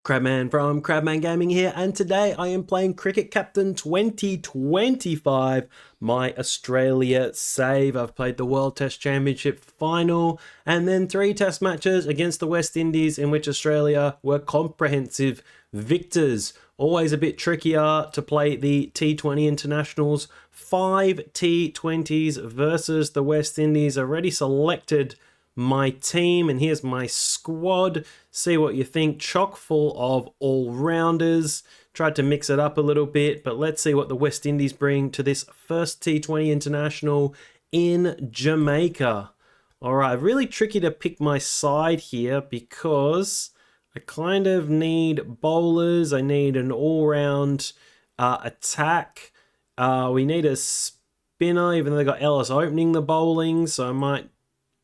Crabman from Crabman Gaming here, and today I am playing Cricket Captain 2025, my Australia save. I've played the World Test Championship final and then 3 test matches against the West Indies in which Australia were comprehensive victors. Always a bit trickier to play the T20 Internationals. 5 T20s versus the West Indies. Already selected my team, and here's my squad. See what you think. Chock full of all-rounders. Tried to mix it up a little bit, but let's see what the West Indies bring to this first T20 International in Jamaica. All right, really tricky to pick my side here because I kind of need bowlers. I need an all-round attack. We need a spinner, even though they got Ellis opening the bowling, so I might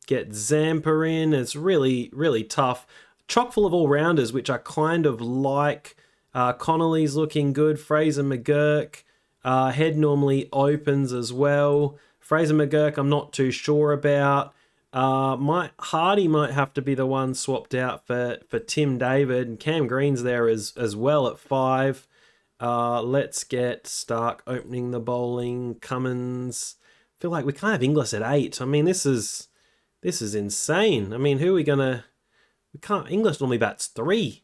get Zampa in. It's really, really tough. Chock full of all-rounders, which I kind of like. Connolly's looking good. Fraser McGurk. Head normally opens as well. Fraser McGurk I'm not too sure about. Hardy might have to be the one swapped out for Tim David. And Cam Green's there as well at 5. Let's get Stark opening the bowling. Cummins. I feel like we can't have Inglis at 8. I mean, this is insane. I mean, who are we gonna... We can't... English normally bats 3.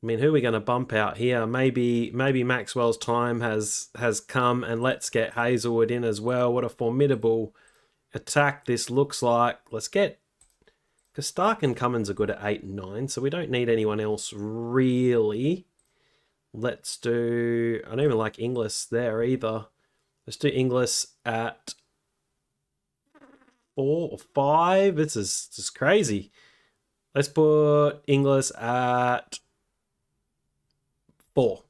I mean, who are we gonna bump out here? Maybe Maxwell's time has come, and let's get Hazelwood in as well. What a formidable attack this looks like. Let's get... Because Stark and Cummins are good at 8 and 9, so we don't need anyone else really. Let's do... I don't even like Inglis there either. Let's do Inglis at 4 or 5. This is just crazy. Let's put Inglis at 4.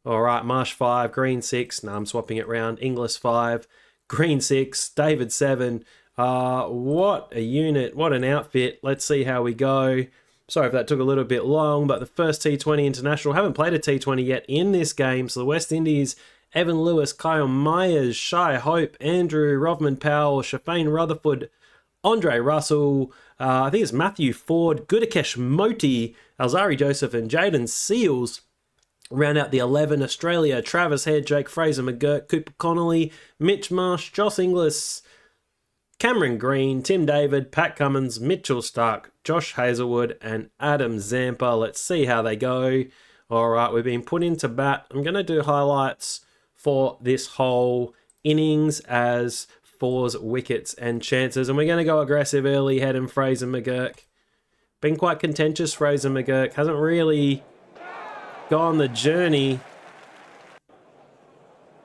All right, Marsh 5, Green 6. No, I'm swapping it around. Inglis 5, Green 6, David 7. What a unit. What an outfit. Let's see how we go. Sorry if that took a little bit long, but the first T20 International. Haven't played a T20 yet in this game, so the West Indies... Evan Lewis, Kyle Myers, Shai Hope, Andrew, Rovman Powell, Shafane Rutherford, Andre Russell, I think it's Matthew Ford, Gudakesh Moti, Alzari Joseph and Jaden Seals. Round out the 11, Australia, Travis Head, Jake Fraser McGurk, Cooper Connolly, Mitch Marsh, Joss Inglis, Cameron Green, Tim David, Pat Cummins, Mitchell Stark, Josh Hazelwood and Adam Zampa. Let's see how they go. All right, we've been put into bat. I'm going to do highlights for this whole innings as fours, wickets and chances. And we're going to go aggressive early, Head and Fraser McGurk. Been quite contentious, Fraser McGurk. Hasn't really gone the journey.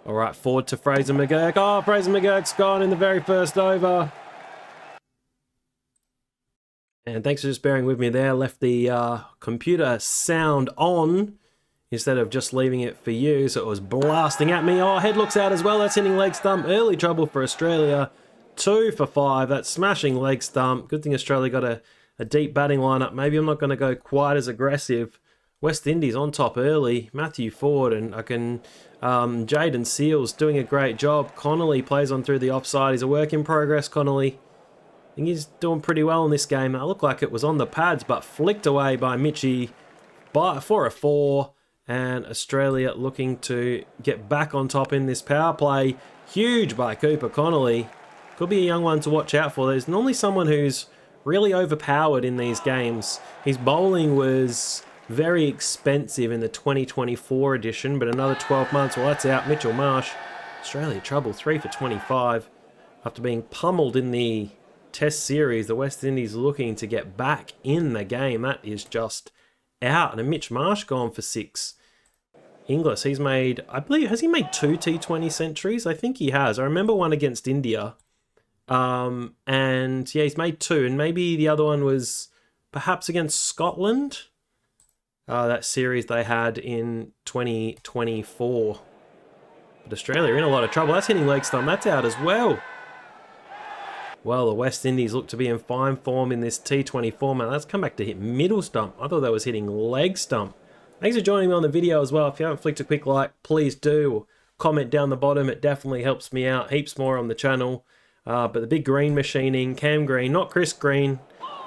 All right, forward to Fraser McGurk. Oh, Fraser McGurk's gone in the very first over. And thanks for just bearing with me there. Left the computer sound on instead of just leaving it for you, so it was blasting at me. Oh, Head looks out as well. That's hitting leg stump. Early trouble for Australia. 2 for 5. That's smashing leg stump. Good thing Australia got a deep batting lineup. Maybe I'm not going to go quite as aggressive. West Indies on top early. Matthew Ford and Jaden Seals doing a great job. Connolly plays on through the offside. He's a work in progress, Connolly. I think he's doing pretty well in this game. It looked like it was on the pads, but flicked away by Mitchie for a 4. And Australia looking to get back on top in this power play. Huge by Cooper Connolly. Could be a young one to watch out for. There's normally someone who's really overpowered in these games. His bowling was very expensive in the 2024 edition, but another 12 months, well, that's out. Mitchell Marsh. Australia trouble, 3 for 25. After being pummeled in the Test series, the West Indies looking to get back in the game. That is just out. And Mitch Marsh gone for 6. Inglis, he's made, I believe, has he made 2 T20 centuries? I think he has. I remember one against India. And yeah, he's made 2. And maybe the other one was perhaps against Scotland. That series they had in 2024. But Australia are in a lot of trouble. That's hitting leg stump. That's out as well. Well, the West Indies look to be in fine form in this T20 format. That's come back to hit middle stump. I thought that was hitting leg stump. Thanks for joining me on the video as well. If you haven't flicked a quick like, please do. Or comment down the bottom. It definitely helps me out. Heaps more on the channel. But the big green machining, Cam Green, not Chris Green.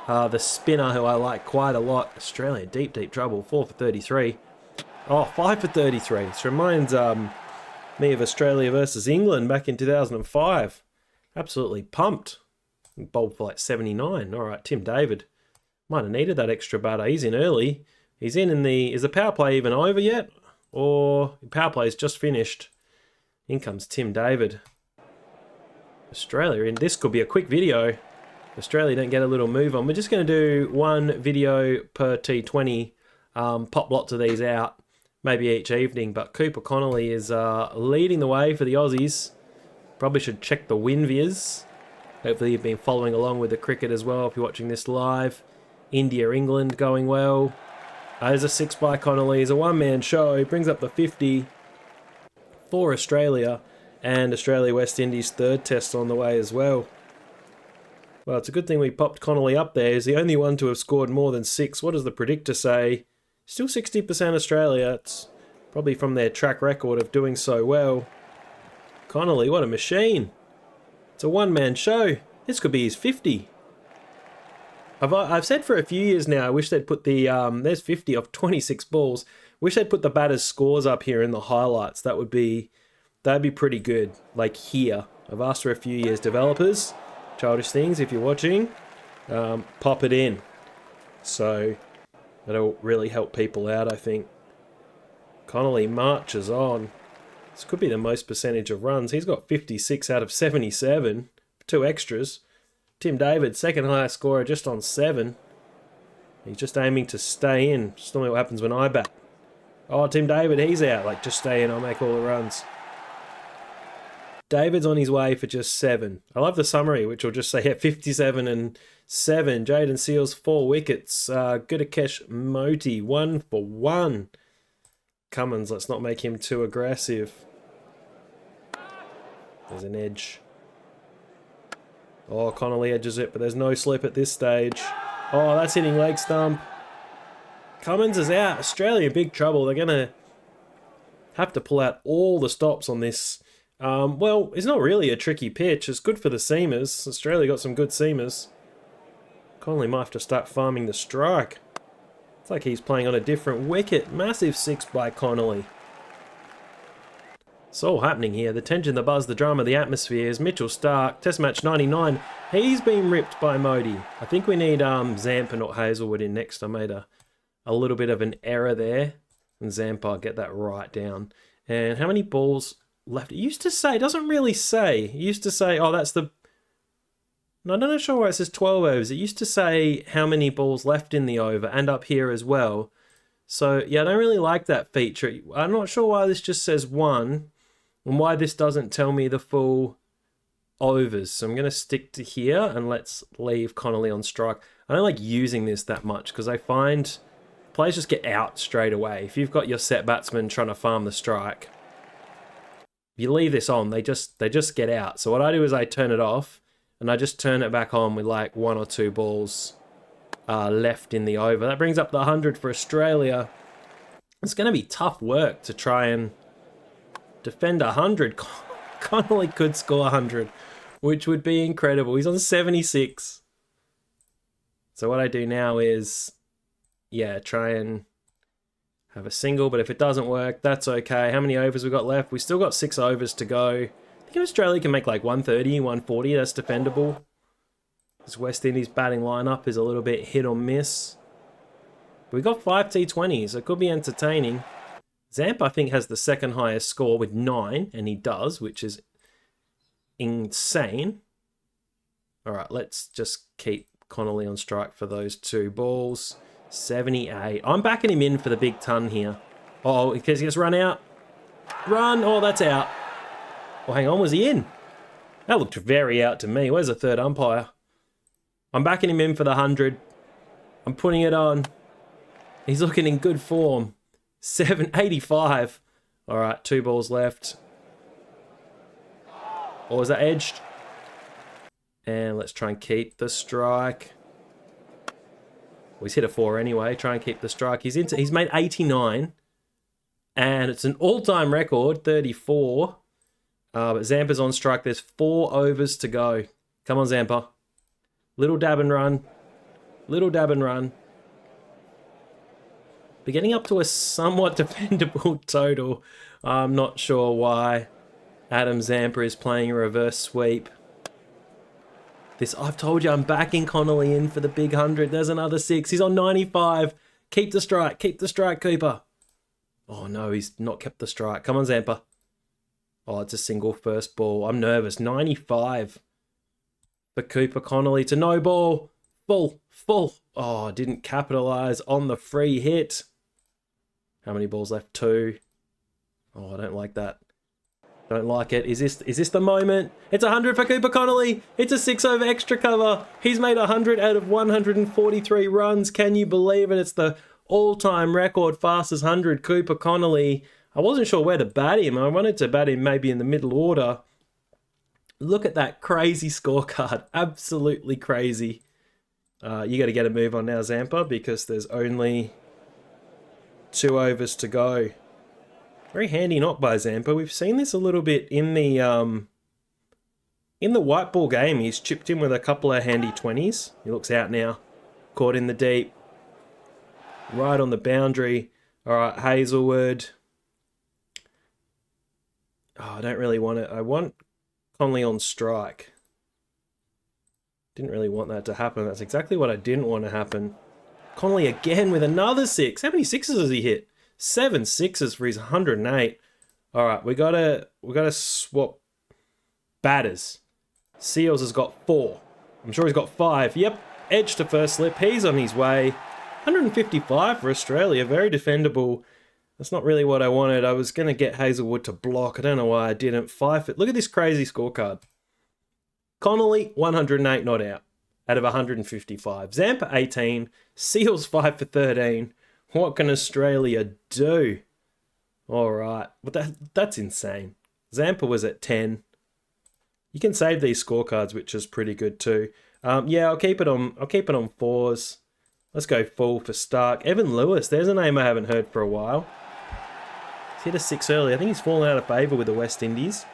The spinner, who I like quite a lot. Australia, deep, deep trouble. 4 for 33. Oh, 5 for 33. This reminds me of Australia versus England back in 2005. Absolutely pumped. Bowled for like 79. All right, Tim David. Might have needed that extra batter. He's in early. He's in the... Is the power play even over yet? Or power play's just finished. In comes Tim David. Australia in. This could be a quick video. Australia don't get a little move on. We're just going to do one video per T20. Pop lots of these out. Maybe each evening. But Cooper Connolly is leading the way for the Aussies. Probably should check the WinViz. Hopefully you've been following along with the cricket as well if you're watching this live. India, England going well. There's a 6 by Connolly. It's a one-man show. He brings up the 50 for Australia. And Australia West Indies third test on the way as well. Well, it's a good thing we popped Connolly up there. He's the only one to have scored more than 6. What does the predictor say? Still 60% Australia. It's probably from their track record of doing so well. Connolly, what a machine. It's a one-man show. This could be his 50. I've said for a few years now, I wish they'd put the... there's 50 of 26 balls. Wish they'd put the batters' scores up here in the highlights. That'd be pretty good. Like here. I've asked for a few years. Developers, Childish Things, if you're watching, pop it in. So that'll really help people out, I think. Connolly marches on. This could be the most percentage of runs. He's got 56 out of 77. 2 extras. Tim David, second highest scorer, just on 7. He's just aiming to stay in. Just normally what happens when I bat. Oh, Tim David, he's out. Like, just stay in, I'll make all the runs. David's on his way for just 7. I love the summary, which will just say 57 and 7. Jaden Seals, 4 wickets. Gudakesh Moti, 1 for 1. Cummins, let's not make him too aggressive. There's an edge. Oh, Connolly edges it, but there's no slip at this stage. Oh, that's hitting leg stump. Cummins is out. Australia in big trouble. They're going to have to pull out all the stops on this. Well, it's not really a tricky pitch. It's good for the seamers. Australia got some good seamers. Connolly might have to start farming the strike. It's like he's playing on a different wicket. Massive 6 by Connolly. It's all happening here. The tension, the buzz, the drama, the atmospheres. Mitchell Starc, Test match 99. He's been ripped by Modi. I think we need Zampa, not Hazelwood, in next. I made a little bit of an error there. And Zampa, get that right down. And how many balls left? It used to say, it doesn't really say. It used to say, oh, that's the... No, I'm not sure why it says 12 overs. It used to say how many balls left in the over and up here as well. So, yeah, I don't really like that feature. I'm not sure why this just says 1. And why this doesn't tell me the full overs. So I'm going to stick to here and let's leave Connolly on strike. I don't like using this that much because I find players just get out straight away. If you've got your set batsman trying to farm the strike, if you leave this on, they just get out. So what I do is I turn it off and I just turn it back on with like 1 or 2 balls left in the over. That brings up the 100 for Australia. It's going to be tough work to try and defend 100. Connolly could score 100, which would be incredible. He's on 76. So what I do now is, yeah, try and have a single. But if it doesn't work, that's okay. How many overs we got left? We still got 6 overs to go. I think if Australia can make like 130, 140, that's defendable. This West Indies batting lineup is a little bit hit or miss. But we got 5 T20s. It could be entertaining. Zamp, I think, has the second highest score with 9, and he does, which is insane. All right, let's just keep Connolly on strike for those 2 balls. 78. I'm backing him in for the big ton here. Oh, because he gets run out. Run. Oh, that's out. Oh, hang on. Was he in? That looked very out to me. Where's the third umpire? I'm backing him in for the 100. I'm putting it on. He's looking in good form. 785. All right, 2 balls left. Or is that edged? And let's try and keep the strike. Well, he's hit a 4 anyway. Try and keep the strike. He's made 89. And it's an all-time record, 34. But Zampa's on strike. There's 4 overs to go. Come on, Zampa. Little dab and run. Little dab and run. But getting up to a somewhat defendable total. I'm not sure why Adam Zampa is playing a reverse sweep. I've told you I'm backing Connolly in for the big 100. There's another 6. He's on 95. Keep the strike, Cooper. Oh no, he's not kept the strike. Come on, Zampa. Oh, it's a single first ball. I'm nervous. 95 for Cooper Connolly to no ball. Full. Oh, didn't capitalize on the free hit. How many balls left? 2. Oh, I don't like that. Don't like it. Is this the moment? It's 100 for Cooper Connolly. It's a 6 over extra cover. He's made 100 out of 143 runs. Can you believe it? It's the all-time record fastest 100. Cooper Connolly. I wasn't sure where to bat him. I wanted to bat him maybe in the middle order. Look at that crazy scorecard. Absolutely crazy. You got to get a move on now, Zampa, because there's only 2 overs to go. Very handy knock by Zampa. We've seen this a little bit in the white ball game. He's chipped in with a couple of handy 20s. He looks out now. Caught in the deep. Right on the boundary. All right, Hazelwood. Oh, I don't really want it. I want Conley on strike. Didn't really want that to happen. That's exactly what I didn't want to happen. Conley again with another 6. How many 6s has he hit? 7 6s for his 108. All right, we gotta swap batters. Seals has got 4. I'm sure he's got 5. Yep, edge to first slip. He's on his way. 155 for Australia. Very defendable. That's not really what I wanted. I was gonna get Hazelwood to block. I don't know why I didn't. 5 foot. Look at this crazy scorecard. Connolly 108 not out of 155. Zampa 18. Seals 5 for 13. What can Australia do? All right. But that's insane. Zampa was at 10. You can save these scorecards, which is pretty good too. Yeah, I'll keep it on 4s. Let's go full for Stark. Evan Lewis, there's a name I haven't heard for a while. He's hit a 6 early. I think he's fallen out of favour with the West Indies.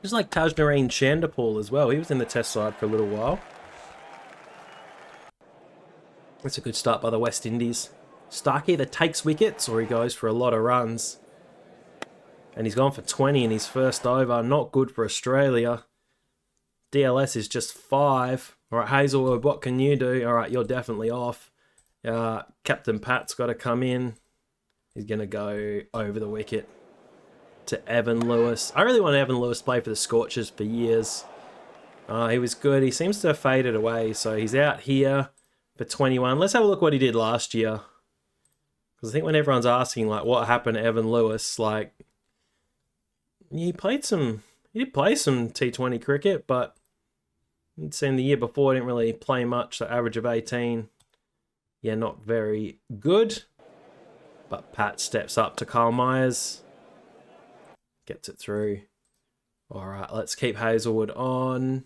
Just like Tajnareen Chanderpaul as well. He was in the test side for a little while. That's a good start by the West Indies. Stark either takes wickets or he goes for a lot of runs. And he's gone for 20 in his first over. Not good for Australia. DLS is just 5. All right, Hazelwood, what can you do? All right, you're definitely off. Captain Pat's got to come in. He's going to go over the wicket to Evan Lewis. I really want Evan Lewis to play for the Scorchers for years. He was good. He seems to have faded away, so he's out here for 21. Let's have a look what he did last year. Because I think when everyone's asking, like, what happened to Evan Lewis, like, he did play some T20 cricket, but I'd seen the year before, didn't really play much, so average of 18. Yeah, not very good. But Pat steps up to Kyle Myers. Gets it through. All right, let's keep Hazelwood on.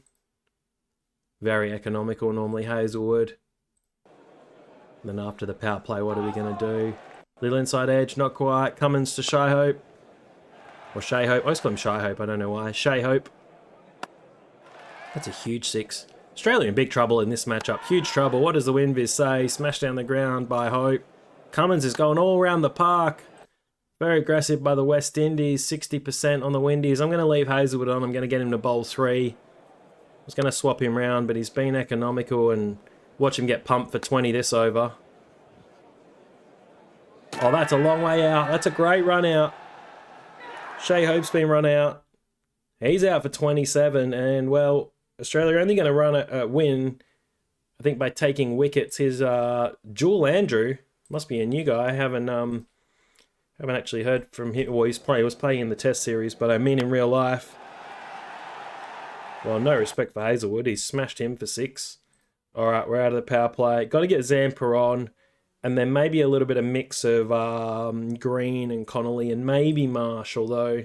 Very economical, normally Hazelwood. Then after the power play, what are we going to do? Little inside edge, not quite. Cummins to Shy Hope. Or Shay Hope. I always call him Shy Hope, I don't know why. Shay Hope. That's a huge 6. Australia in big trouble in this matchup. Huge trouble. What does the wind viz say? Smashed down the ground by Hope. Cummins is going all around the park. Very aggressive by the West Indies. 60% on the Windies. I'm going to leave Hazelwood on. I'm going to get him to bowl 3. I was going to swap him round, but he's been economical and watch him get pumped for 20 this over. Oh, that's a long way out. That's a great run out. Shay Hope's been run out. He's out for 27. And, well, Australia are only going to run a win, I think, by taking wickets. His Jewel Andrew, must be a new guy. I haven't actually heard from him. Well, he was playing in the Test series, but I mean in real life. Well, no respect for Hazelwood. He's smashed him for 6. All right, we're out of the power play. Got to get Zampa on. And then maybe a little bit of mix of Green and Connolly and maybe Marsh, although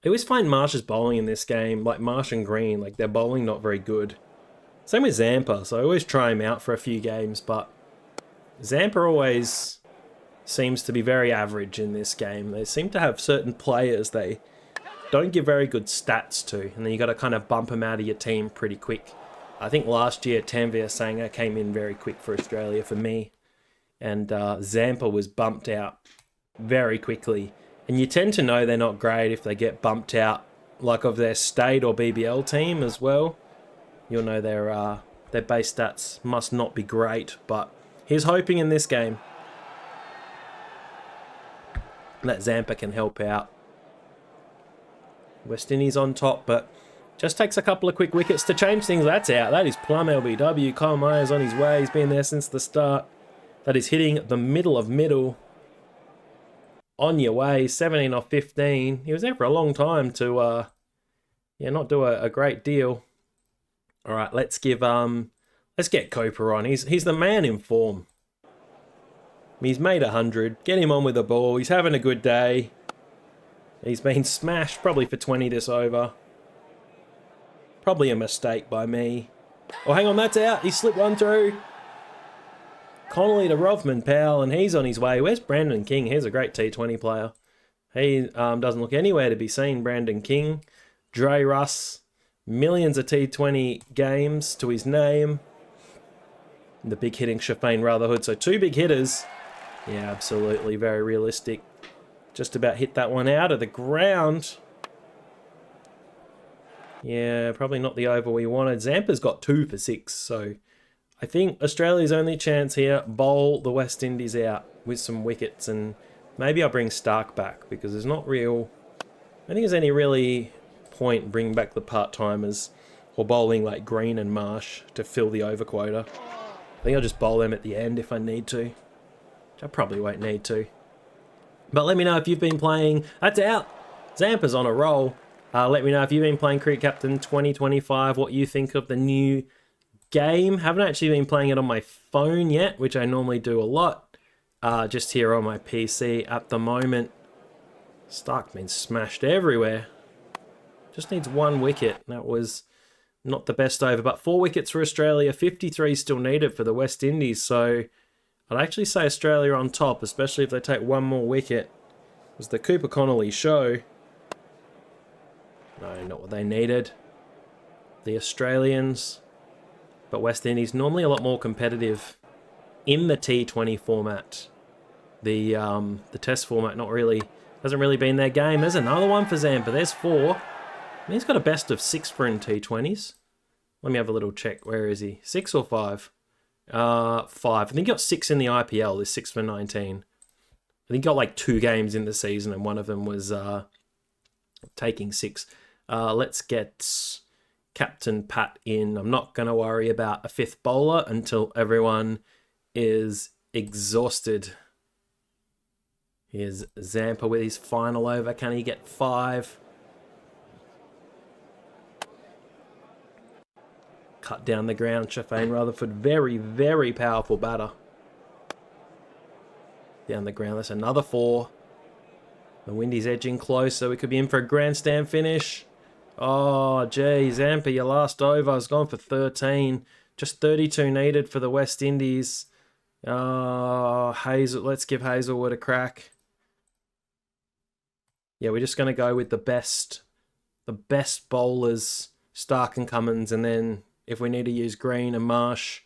I always find Marsh's bowling in this game, like Marsh and Green, like their bowling not very good. Same with Zampa, so I always try him out for a few games, but Zampa always seems to be very average in this game. They seem to have certain players they don't give very good stats to, and then you got to kind of bump them out of your team pretty quick. I think last year Tanvir Sangha came in very quick for Australia for me, and Zampa was bumped out very quickly. And you tend to know they're not great if they get bumped out, like of their state or BBL team as well. You'll know their base stats must not be great, but he's hoping in this game that Zampa can help out. West Indies on top, but just takes a couple of quick wickets to change things. That's out. That is plum LBW. Kyle Myers on his way. He's been there since the start. That is hitting the middle of middle. On your way, 17 off 15. He was there for a long time to, not do a great deal. All right, let's get Cooper on. He's the man in form. He's made 100. Get him on with the ball. He's having a good day. He's been smashed probably for 20 this over. Probably a mistake by me. Oh, hang on, that's out. He slipped one through. Connolly to Rovman Powell, and he's on his way. Where's Brandon King? Here's a great T20 player. He doesn't look anywhere to be seen, Brandon King. Dre Russ, millions of T20 games to his name. The big hitting Shafane Rutherford. So 2 big hitters. Yeah, absolutely. Very realistic. Just about hit that one out of the ground. Yeah, probably not the over we wanted. Zampa's got 2 for 6, so I think Australia's only chance here, bowl the West Indies out with some wickets, and maybe I'll bring Stark back because there's not real... I don't think there's any really point bringing back the part-timers or bowling like Green and Marsh to fill the over quota. I think I'll just bowl them at the end if I need to, which I probably won't need to. But let me know if you've been playing... That's out! Zampa's on a roll. Let me know if you've been playing Cricket Captain 2025, what you think of the new game. Haven't actually been playing it on my phone yet, which I normally do a lot. Just here on my PC at the moment. Stark's been smashed everywhere. Just needs 1 wicket. That was not the best over, but 4 wickets for Australia. 53 still needed for the West Indies, so I'd actually say Australia on top, especially if they take 1 more wicket. It was the Cooper Connolly show. No, not what they needed. The Australians. But West Indies normally a lot more competitive in the T20 format. The Test format hasn't really been their game. There's another one for Zampa. There's 4. And he's got a best of 6 for in T20s. Let me have a little check. Where is he? 6 or 5? 5. I think he got 6 in the IPL. There's 6 for 19. I think he got like 2 games in the season, and one of them was taking 6. Let's get Captain Pat in. I'm not going to worry about a 5th bowler until everyone is exhausted. Here's Zampa with his final over. Can he get 5? Cut down the ground. Shafane Rutherford, very, very powerful batter. Down the ground. That's another 4. The wind is edging close, so we could be in for a grandstand finish. Oh, gee, Zampa, your last over has gone for 13. Just 32 needed for the West Indies. Let's give Hazelwood a crack. Yeah, we're just going to go with the best bowlers, Stark and Cummins, and then if we need to use Green and Marsh,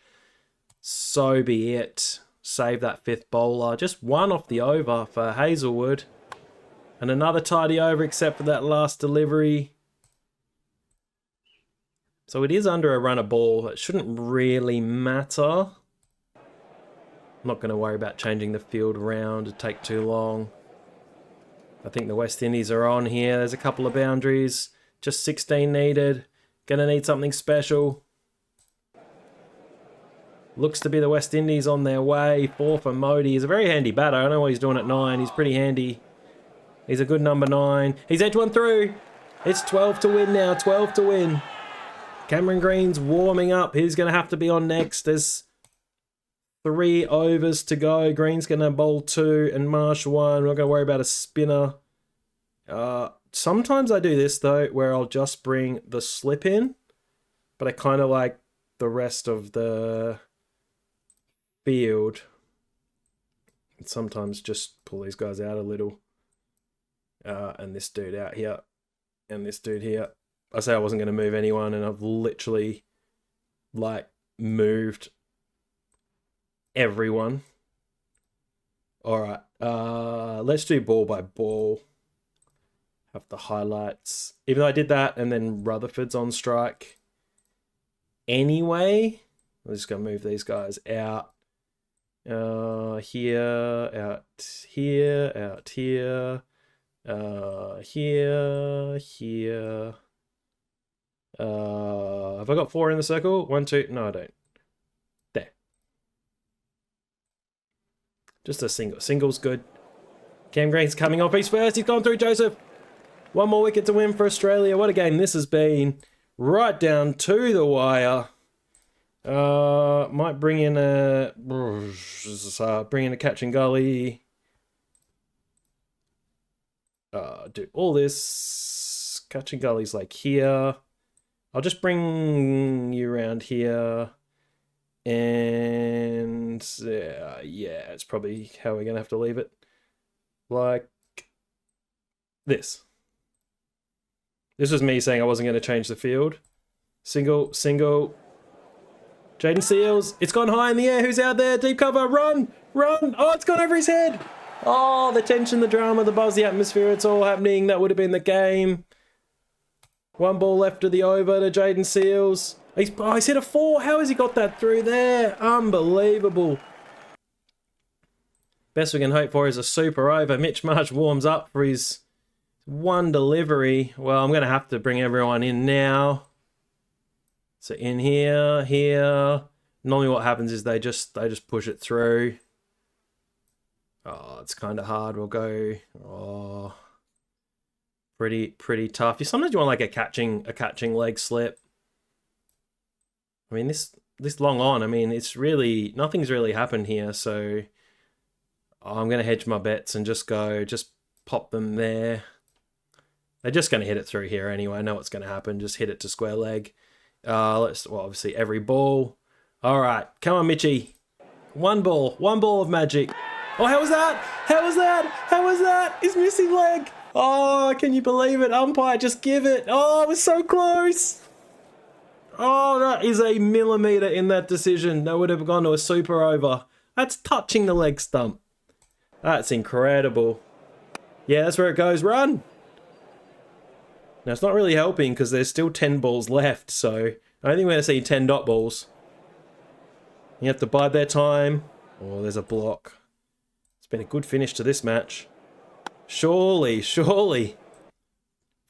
so be it. Save that 5th bowler. Just 1 off the over for Hazelwood. And another tidy over except for that last delivery. So it is under a run of ball. It shouldn't really matter. I'm not going to worry about changing the field around. It'd take too long. I think the West Indies are on here. There's a couple of boundaries. Just 16 needed. Going to need something special. Looks to be the West Indies on their way. 4 for Modi. He's a very handy batter. I don't know what he's doing at 9. He's pretty handy. He's a good number 9. He's edged one through. It's 12 to win now. 12 to win. Cameron Green's warming up. He's going to have to be on next. There's 3 overs to go. Green's going to bowl 2 and Marsh 1. We're not going to worry about a spinner. Sometimes I do this, though, where I'll just bring the slip in. But I kind of like the rest of the field. And sometimes just pull these guys out a little. And this dude out here. And this dude here. I said I wasn't going to move anyone, and I've literally like moved everyone. All right, let's do ball by ball. Have the highlights. Even though I did that and then Rutherford's on strike. Anyway, I'm just gonna move these guys out. Here, out here, out here, here, here. Have I got 4 in the circle? 1, 2, no I don't. There. Just a single. Single's good. Cam Green's coming off. He's first. He's gone through Joseph. 1 more wicket to win for Australia. What a game this has been. Right down to the wire. Might bring in a catch and gully. Do all this. Catch and gully's like here. I'll just bring you around here. And yeah, it's probably how we're gonna have to leave it. Like this. This was me saying I wasn't going to change the field. Single, single. Jaden Seals. It's gone high in the air. Who's out there? Deep cover. Run, run. Oh, it's gone over his head. Oh, the tension, the drama, the buzz, the atmosphere. It's all happening. That would have been the game. 1 ball left of the over to Jaden Seals. He's hit a 4. How has he got that through there? Unbelievable. Best we can hope for is a super over. Mitch Marsh warms up for his 1 delivery. Well, I'm going to have to bring everyone in now. So in here, here. Normally what happens is they just push it through. Oh, it's kind of hard. We'll go. Oh, pretty tough. Sometimes you want like a catching leg slip. I mean, this long on. I mean, it's really nothing's really happened here. So I'm going to hedge my bets and just pop them there. They're just going to hit it through here anyway. I know what's going to happen. Just hit it to square leg. Well, obviously every ball. All right, come on, Mitchie. 1 ball of magic. Oh, how was that? How was that? How was that? He's missing leg. Oh, can you believe it? Umpire, just give it. Oh, it was so close. Oh, that is a millimeter in that decision. That would have gone to a super over. That's touching the leg stump. That's incredible. Yeah, that's where it goes. Run. Now, it's not really helping because there's still 10 balls left, so I don't think we're going to see 10 dot balls. You have to bide their time. Oh, there's a block. It's been a good finish to this match. Surely, surely.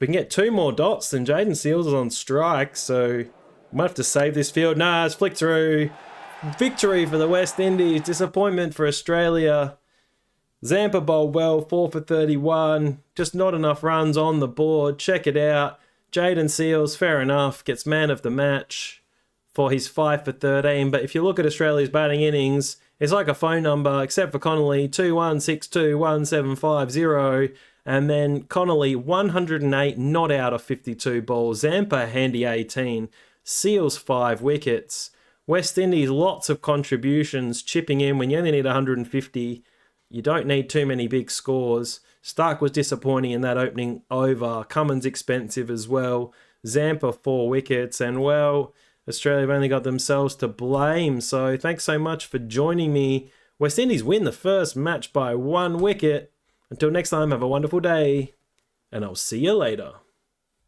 We can get 2 more dots, then Jaden Seals is on strike, so we might have to save this field. Nah, it's flicked through. Victory for the West Indies. Disappointment for Australia. Zampa bowled well, 4 for 31. Just not enough runs on the board. Check it out. Jaden Seals, fair enough, gets man of the match for his 5 for 13. But if you look at Australia's batting innings, it's like a phone number, except for Connolly, 21621750. And then Connolly, 108 not out of 52 balls. Zampa, handy 18. Seals, 5 wickets. West Indies, lots of contributions, chipping in when you only need 150. You don't need too many big scores. Stark was disappointing in that opening over. Cummins expensive as well. Zampa 4 wickets. And well, Australia have only got themselves to blame. So thanks so much for joining me. West Indies win the first match by 1 wicket. Until next time, have a wonderful day. And I'll see you later.